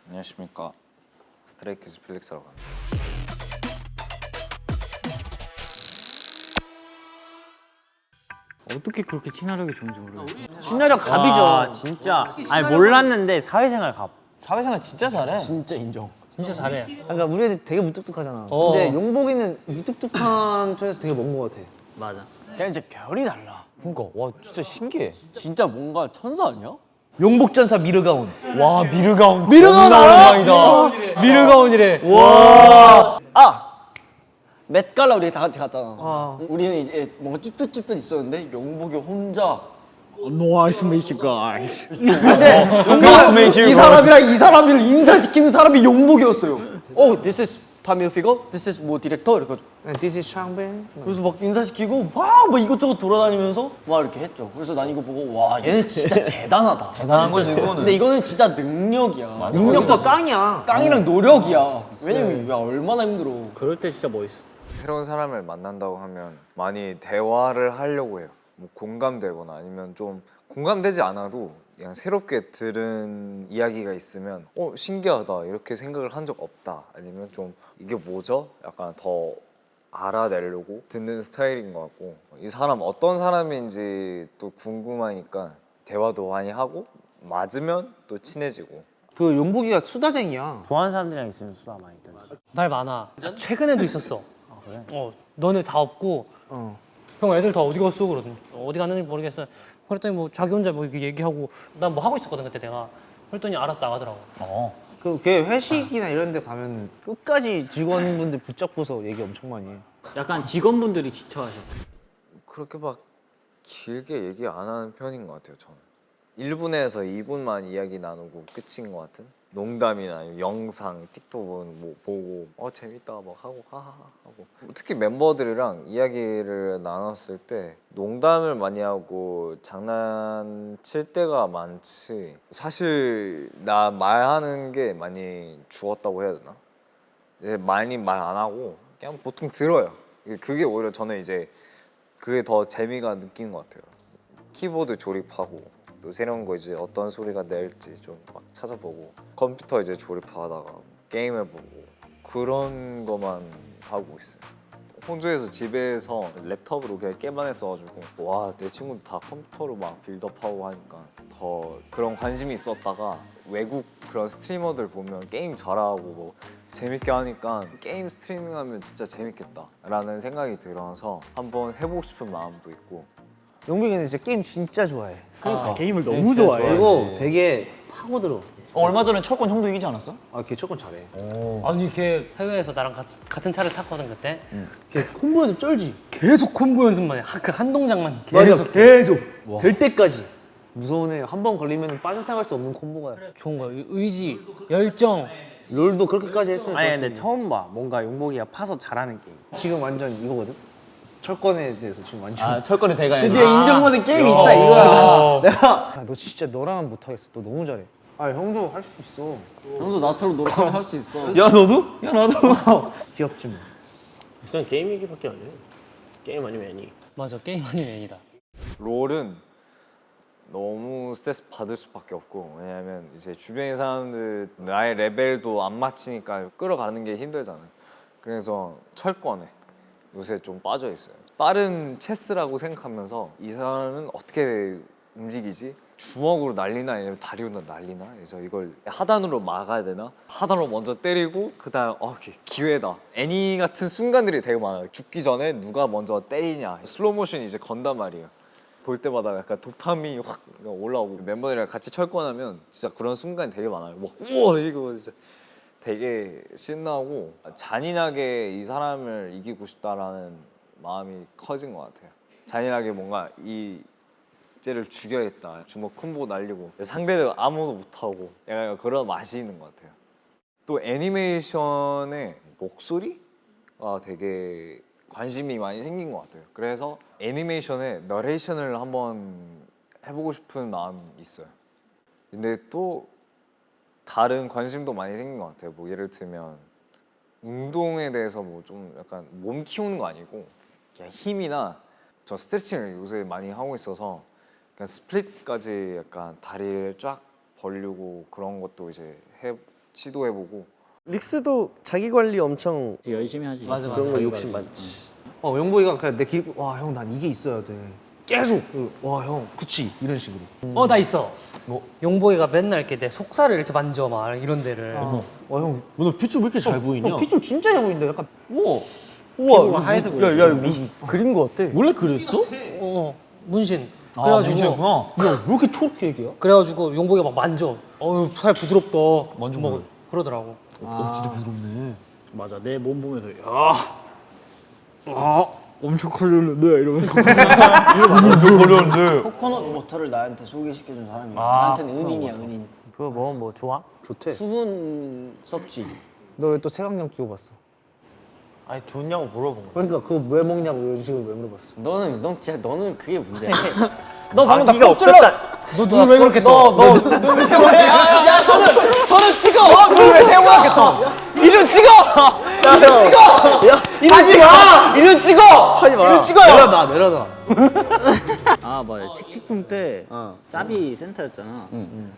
안녕하십니까. 스트레이키즈 필릭스라고 합니다. 어떻게 그렇게 친화력이 좋은지 모르겠어. 친화력 갑이죠. 아, 진짜. 아니 몰랐는데 사회생활 갑. 사회생활 진짜 잘해. 진짜 인정. 진짜 잘해. 그러니까 우리 애들 되게 무뚝뚝하잖아. 어. 근데 용복이는 무뚝뚝한 편에서 되게 먼 것 같아. 맞아. 그냥 이제 별이 달라. 그러니까 와 진짜 신기해. 진짜 뭔가 천사 아니야? 용복전사 미르가온. 와 미르가온. 미르가온 오랜만이다. 미르가온이래. 와. 맷갈라 우리 다 같이 갔잖아. 우리는 이제 뭔가 쭈뼛쭈뼛 있었는데 용복이 혼자 Nice meet you guys. 이 사람이랑 이 사람을 인사시키는 사람이 용복이었어요. this is Tamil figure, this is 뭐 디렉터 이렇게. This is 창빈. 그래서 막 인사시키고 막 뭐 이것저것 돌아다니면서 막 이렇게 했죠. 그래서 난 이거 보고 와 얘는 진짜 대단하다. 대단한 거지 이거는. 근데 이거는 진짜 능력이야. 능력도 깡이야. 깡이랑 노력이야. 왜냐면 야 얼마나 힘들어. 그럴 때 진짜 멋있어. 새로운 사람을 만난다고 하면 많이 대화를 하려고 해요. 뭐 공감되거나 아니면 좀 공감되지 않아도 그냥 새롭게 들은 이야기가 있으면 신기하다 이렇게 생각을 한 적 없다 아니면 좀 이게 뭐죠? 약간 더 알아내려고 듣는 스타일인 것 같고 이 사람 어떤 사람인지 또 궁금하니까 대화도 많이 하고 맞으면 또 친해지고. 그 용복이가 수다쟁이야. 좋아하는 사람들이랑 있으면 수다 많이 떨지. 말 많아. 최근에도 있었어. 그래? 너네 다 없고 형 애들 다 어디 갔어 그러더니 어디 갔는지 모르겠어. 그랬더니 뭐 자기 혼자 뭐 이렇게 얘기하고 난 뭐 하고 있었거든 그때 내가. 그랬더니 알아서 나가더라고. 그걔 회식이나 이런 데 가면 끝까지 직원분들 붙잡고서 얘기 엄청 많이 해. 약간 직원분들이 지쳐하셔. 그렇게 막 길게 얘기 안 하는 편인 것 같아요. 저는 1분에서 2분만 이야기 나누고 끝인 것 같은 농담이나 아니면 영상, 틱톡 뭐 보고 재밌다 막 하고 하하하 하고 특히 멤버들이랑 이야기를 나눴을 때 농담을 많이 하고 장난칠 때가 많지 사실 나 말하는 게 많이 죽었다고 해야 되나? 이제 많이 말 안 하고 그냥 보통 들어요. 그게 오히려 저는 이제 그게 더 재미가 느낀 것 같아요. 키보드 조립하고 또 새로운 거 이제 어떤 소리가 낼지 좀 막 찾아보고 컴퓨터 이제 조립하다가 게임해보고 그런 거만 하고 있어요. 호주에서 집에서 랩톱으로 그냥 게임만 했어가지고 와 내 친구들 다 컴퓨터로 막 빌드업하고 하니까 더 그런 관심이 있었다가 외국 그런 스트리머들 보면 게임 잘하고 뭐 재밌게 하니까 게임 스트리밍하면 진짜 재밌겠다 라는 생각이 들어서 한번 해보고 싶은 마음도 있고. 용복이는 진짜 게임 진짜 좋아해. 그러니까 게임을 너무 좋아해. 그리고 되게 파고들어. 얼마 전에 철권 형도 이기지 않았어? 걔 조금 잘해. 아니 걔 해외에서 나랑 같은 차를 탔거든 그때. 걔 콤보 연습 쩔지. 계속 콤보 연습만 해. 그 한 동작만 계속 될 때까지. 무서운 애. 한 번 걸리면 빠져나갈 수 없는 콤보가. 좋은 거야. 의지, 열정. 롤도 그렇게까지 했으면 아니 좋았을 근데 텐데. 처음 봐. 뭔가 용복이가 파서 잘하는 게임. 지금 완전 이거거든. 철권에 대해서 지금 완전. 철권의 대가. 드디어 인정받은 게임이 있다 이거야. 내가 너 진짜 너랑은 못하겠어. 너 너무 잘해. 형도 할 수 있어. 형도 나처럼 노력하면 할 수 있어. 야 너도? 야 나도. 귀엽지 뭐. 무슨 게임 얘기밖에 안 해. 게임 아니면 애니. 맞아 게임 아니면 애니다. 롤은 너무 스트레스 받을 수밖에 없고 왜냐면 이제 주변의 사람들 나의 레벨도 안 맞추니까 끌어가는 게 힘들잖아요. 그래서 철권에 요새 좀 빠져 있어요. 빠른 체스라고 생각하면서 이 사람은 어떻게 움직이지? 주먹으로 날리나 아니면 다리로 날리나? 그래서 이걸 하단으로 막아야 되나? 하단으로 먼저 때리고 그다음 기회다. 애니 같은 순간들이 되게 많아요. 죽기 전에 누가 먼저 때리냐. 슬로우 모션이 이제 건단 말이에요. 볼 때마다 약간 도파민이 확 올라오고 멤버들이랑 같이 철권하면 진짜 그런 순간이 되게 많아요. 막 우와 이거 진짜 되게 신나고 잔인하게 이 사람을 이기고 싶다라는 마음이 커진 것 같아요. 잔인하게 뭔가 이 쟤를 죽여야겠다. 주먹 콤보 날리고 상대들 아무도 못하고 약간 그런 맛이 있는 것 같아요. 또 애니메이션의 목소리가 되게 관심이 많이 생긴 것 같아요. 그래서 애니메이션의 너레이션을 한번 해보고 싶은 마음이 있어요. 근데 또 다른 관심도 많이 생긴 것 같아요. 뭐 예를 들면 운동에 대해서 뭐 좀 약간 몸 키우는 거 아니고 그냥 힘이나 저 스트레칭을 요새 많이 하고 있어서 그냥 스플릿까지 약간 다리를 쫙 벌리고 그런 것도 이제 시도해보고. 릭스도 자기 관리 엄청 열심히 하지. 맞아, 그런 거 욕심 많지. 용복이가 그냥 내 길, 와 형 난 이게 있어야 돼. 계속 와 형 그치 이런 식으로. 나 있어. 뭐? 용보이가 맨날 이렇게 내 속살을 이렇게 만져 막 이런 데를. 와형 너 핏줄 왜 이렇게 잘 보이냐? 피줄 진짜 잘 보이는데 약간 우와. 피부가 하얘서 보여. 야야 그린 거 같아. 원래 그랬어? 문신. 아, 그래가지고 문신이었구나. 왜 이렇게 초록해 얘기야? 그래가지고 용보이가 막 만져. 살 부드럽다. 만져 막 그러더라고. 진짜 부드럽네. 맞아, 내 몸 보면서 엄청 커졌는데 이러면서. 코코넛 워터를 나한테 소개시켜준 사람이야. 나한테는 은인이야, 은인. 그거 먹으면 뭐 좋아? 좋대. 수분 섭취. 너 왜 또 색안경 끼고 봤어? 아니 좋냐고 물어본 거야. 그러니까 그거 왜 먹냐고 이런 식으로 왜 물어봤어? 너는 그게 문제야. 너 방금 네가 없었다. 너 눈을 왜 그렇게 떠? 저는 찍어! 눈왜 세워야겠다. 이름 찍어! 이름 찍어! 하지 마. 이름 찍어요! 내려놔. 아 맞아, 칙칙풍 때 사비 센터였잖아.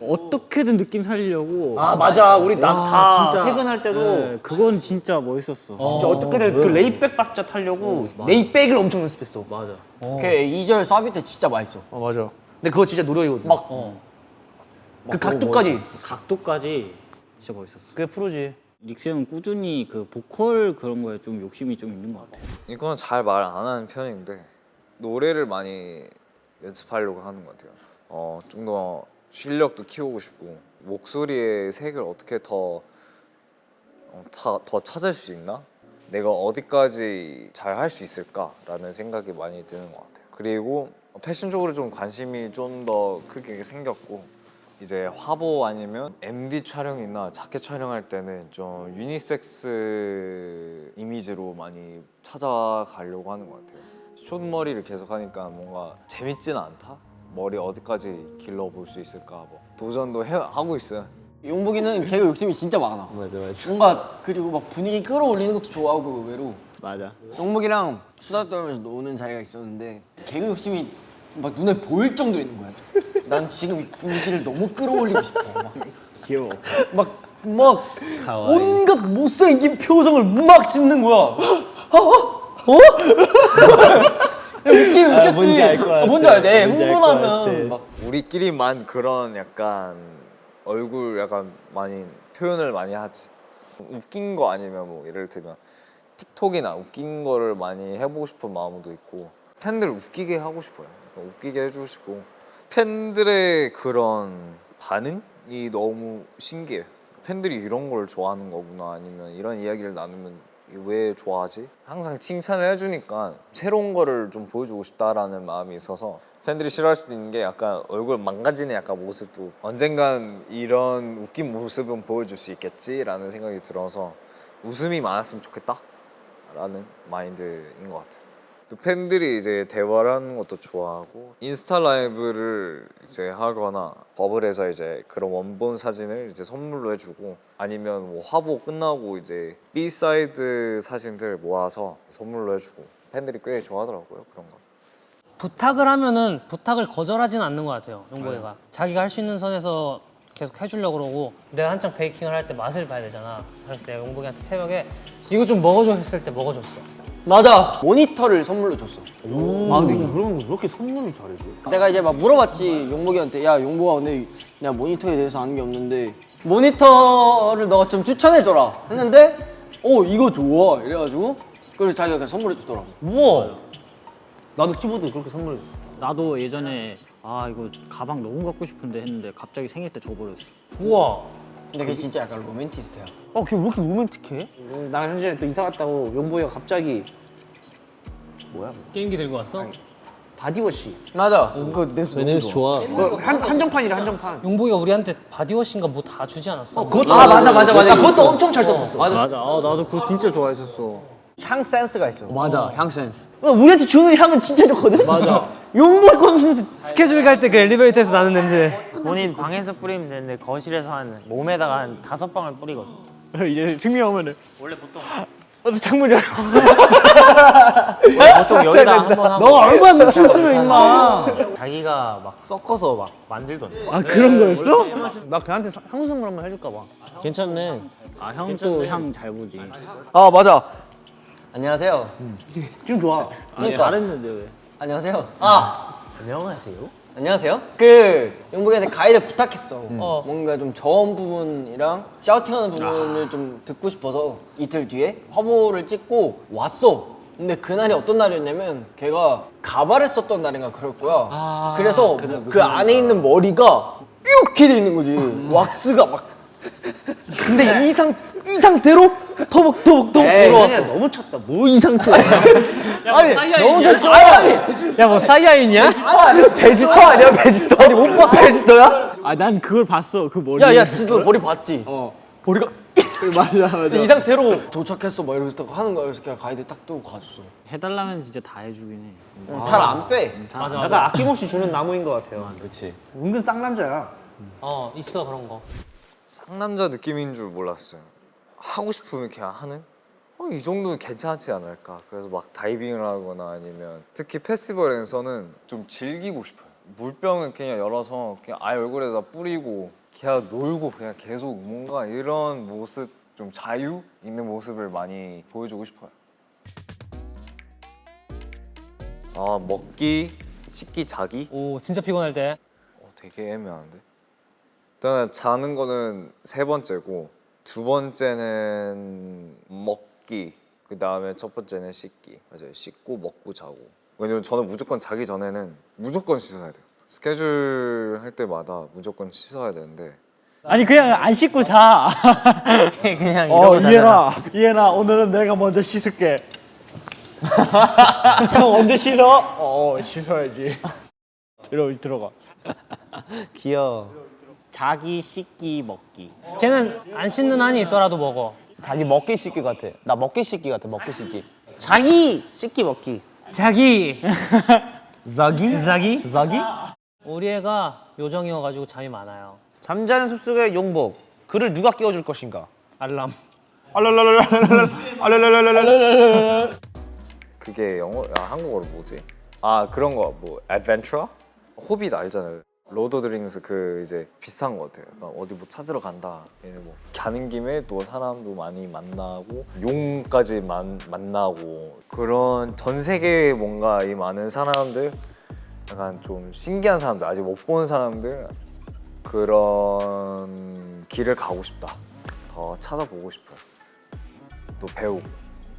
어떻게든 느낌 살리려고. 아, 맞아. 우리 다 진짜. 퇴근할 때도 그건 진짜 멋있었어. 진짜 어떻게든 그 레이백 박자 타려고 레이백을 엄청 연습했어. 맞아. 그 2절 사비 때 진짜 맛있어. 맞아. 근데 그거 진짜 노력이거든. 막 그 각도까지. 각도까지 진짜 멋있었어. 그게 프로지. 릭스 형은 꾸준히 그 보컬 그런 거에 좀 욕심이 좀 있는 것 같아. 이거는 잘 말 안 하는 편인데 노래를 많이 연습하려고 하는 것 같아요. 좀 더 실력도 키우고 싶고 목소리의 색을 어떻게 더 찾을 수 있나? 내가 어디까지 잘 할 수 있을까라는 생각이 많이 드는 것 같아요. 그리고 패션 쪽으로 좀 관심이 좀 더 크게 생겼고 이제 화보 아니면 MD 촬영이나 자켓 촬영할 때는 좀 유니섹스 이미지로 많이 찾아가려고 하는 것 같아요. 숏머리를 계속 하니까 뭔가 재밌지는 않다? 머리 어디까지 길러볼 수 있을까 뭐 도전도 하고 있어요. 용복이는 개그 욕심이 진짜 많아. 맞아. 뭔가 그리고 막 분위기 끌어올리는 것도 좋아하고 의외로. 맞아. 용복이랑 수다 떨면서 노는 자리가 있었는데 개그 욕심이 막 눈에 보일 정도로 있는 거야. 난 지금 이 분위기를 너무 끌어올리고 싶어. 막 귀여워. 온갖 못생긴 표정을 막 짓는 거야. 웃기지. 뭔지 알 거야. 뭔지 알지? 뭔지 알것 흥분하면 막 우리끼리만 그런 약간 얼굴 약간 많이 표현을 많이 하지. 웃긴 거 아니면 뭐 예를 들면 틱톡이나 웃긴 거를 많이 해보고 싶은 마음도 있고 팬들 웃기게 하고 싶어요. 웃기게 해주고 싶고 팬들의 그런 반응이 너무 신기해. 팬들이 이런 걸 좋아하는 거구나 아니면 이런 이야기를 나누면 왜 좋아하지? 항상 칭찬을 해주니까 새로운 거를 좀 보여주고 싶다라는 마음이 있어서 팬들이 싫어할 수도 있는 게 약간 얼굴 망가지는 약간 모습도 언젠간 이런 웃긴 모습은 보여줄 수 있겠지라는 생각이 들어서 웃음이 많았으면 좋겠다라는 마인드인 것 같아요. 또 팬들이 이제 대화를 하는 것도 좋아하고 인스타 라이브를 이제 하거나 버블에서 이제 그런 원본 사진을 이제 선물로 해주고 아니면 뭐 화보 끝나고 이제 B 사이드 사진들 모아서 선물로 해주고 팬들이 꽤 좋아하더라고요 그런 거. 부탁을 하면은 부탁을 거절하지는 않는 것 같아요. 용보이가 자기가 할 수 있는 선에서 계속 해주려고 그러고 내가 한창 베이킹을 할 때 맛을 봐야 되잖아. 그래서 내가 용보이한테 새벽에 이거 좀 먹어줘 했을 때 먹어줬어. 맞아. 모니터를 선물로 줬어. 아 근데 그런 거 그렇게 선물을 잘해줘? 내가 이제 막 물어봤지 용복이한테. 야 용복아 근데 내가 모니터에 대해서 아는 게 없는데 모니터를 너가 좀 추천해줘라 했는데 이거 좋아 이래가지고 그래서 자기가 그냥 선물해 주더라고. 우와. 나도 키보드 그렇게 선물해줬어. 나도 예전에 이거 가방 너무 갖고 싶은데 했는데 갑자기 생일 때 줘버렸어. 우와. 근데 걔 진짜 약간 로맨티스트야. 걔 왜 이렇게 로맨틱해? 나랑 현진이 또 이사 갔다고 용보이가 갑자기 뭐야? 게임기 들고 왔어? 바디워시. 맞아. 그 냄새 너무 좋아. 한정판이래 한정판. 용보이가 우리한테 바디워시인가 뭐 다 주지 않았어? 맞아. 그것도 엄청 잘 썼었어. 맞아. 나도 그거 진짜 좋아했었어. 향 센스가 있어. 맞아, 향 센스. 우리한테 주는 향은 진짜 좋거든. 맞아. 용보이 광수 스케줄 갈 때 그 엘리베이터에서 나는 냄새. 본인 방에서 뿌리면 되는데 거실에서 한 몸에다가 한 5방울 뿌리거든. 이제 승미 형은 원래 보통 창문 열어. 보통 여기다 한번 하고 너가 얼마나 실수를 임마. 자기가 막 섞어서 막 만들던데. 아 그런 거였어? 나 걔한테 향수 선물 한번 해줄까 봐. 괜찮네. 아 형도 향 잘 보지. 아 맞아. 안녕하세요. 지금 좋아. 아니 잘했는데 왜? 안녕하세요. 안녕하세요. 안녕하세요. 그 용복이한테 가이드 부탁했어. 뭔가 좀 저음 부분이랑 샤우팅하는 부분을 좀 듣고 싶어서 이틀 뒤에 화보를 찍고 왔어. 근데 그날이 어떤 날이었냐면 걔가 가발을 썼던 날인가 그럴 거야. 그래서 그 안에 있는 머리가 이렇게 돼 있는 거지. 왁스가 막. 근데 이 상태로 터벅터벅 들어왔어. 너무 찼다. 뭐 이 상태야? 아니 너무 졌어. 아니 야 뭐 사이아인이야? 베지터 아니야 베지터? 아니 못 봤어 베지터야? 아 난 그걸 봤어. 그 머리. 야야 지도 머리 봤지? 머리가 맞아. 근데 이 상태로 도착했어 막 이러면서 딱 하는 거야. 그래서 그냥 가이드 딱 뜨고 가줬어. 해달라면 진짜 다 해주긴 해. 잘 안 빼. 맞아 약간 맞아. 아낌없이 주는 나무인 것 같아요. 그렇지. 은근 쌍남자야. 있어 그런 거. 상남자 느낌인 줄 몰랐어요. 하고 싶으면 그냥 하는? 이 정도는 괜찮지 않을까. 그래서 막 다이빙을 하거나 아니면 특히 페스티벌에서는 좀 즐기고 싶어요. 물병을 그냥 열어서 그냥 아예 얼굴에다 뿌리고 그냥 놀고 그냥 계속 뭔가 이런 모습, 좀 자유 있는 모습을 많이 보여주고 싶어요. 먹기, 씻기, 자기? 오 진짜 피곤할 때. 되게 애매한데. 일단 자는 거는 3번째고 2번째는 먹기, 그 다음에 첫 번째는 씻기. 맞아요. 씻고 먹고 자고. 왜냐면 저는 무조건 자기 전에는 무조건 씻어야 돼요. 스케줄 할 때마다 무조건 씻어야 되는데 아니 그냥 안 씻고 자. 그냥 이러고 자잖아. 이해나 오늘은 내가 먼저 씻을게. 형 언제 씻어? 씻어야지. 들어가. 귀여워. 자기 씻기 먹기. 걔는 안 씻는 한이 있더라도 먹어. 자기 먹기 씻기 같아. 나 먹기 씻기 같아. 먹기 씻기. 자기 씻기 먹기. 자기. 자기? 자기? 자기? 우리 애가 요정이어가지고 잠이 많아요. 잠자는 숲속의 용복. 그를 누가 깨워줄 것인가? 알람. 그게 한국어로 뭐지? 그런 거 뭐 adventure? 호빗 알잖아요. 로드 오브 링스 그 이제 비슷한 것 같아요. 그러니까 어디 뭐 찾으러 간다. 뭐 가는 김에 또 사람도 많이 만나고 용까지 만나고 그런 전 세계에 뭔가 이 많은 사람들, 약간 좀 신기한 사람들, 아직 못 본 사람들, 그런 길을 가고 싶다. 더 찾아보고 싶어요. 또 배우고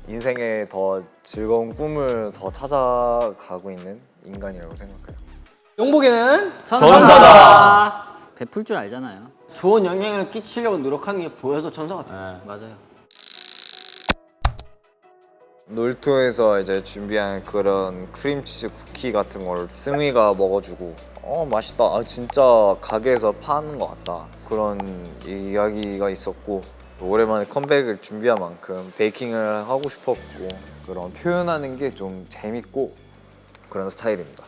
인생의 더 즐거운 꿈을 더 찾아가고 있는 인간이라고 생각해요. 용복이는 천사다. 베풀 줄 알잖아요. 좋은 영향을 끼치려고 노력하는 게 보여서 천사 같아. 맞아요. 놀토에서 이제 준비한 그런 크림치즈 쿠키 같은 걸 승희가 먹어주고 맛있다. 진짜 가게에서 파는 것 같다. 그런 이야기가 있었고 오랜만에 컴백을 준비한 만큼 베이킹을 하고 싶었고 그런 표현하는 게 좀 재밌고 그런 스타일입니다.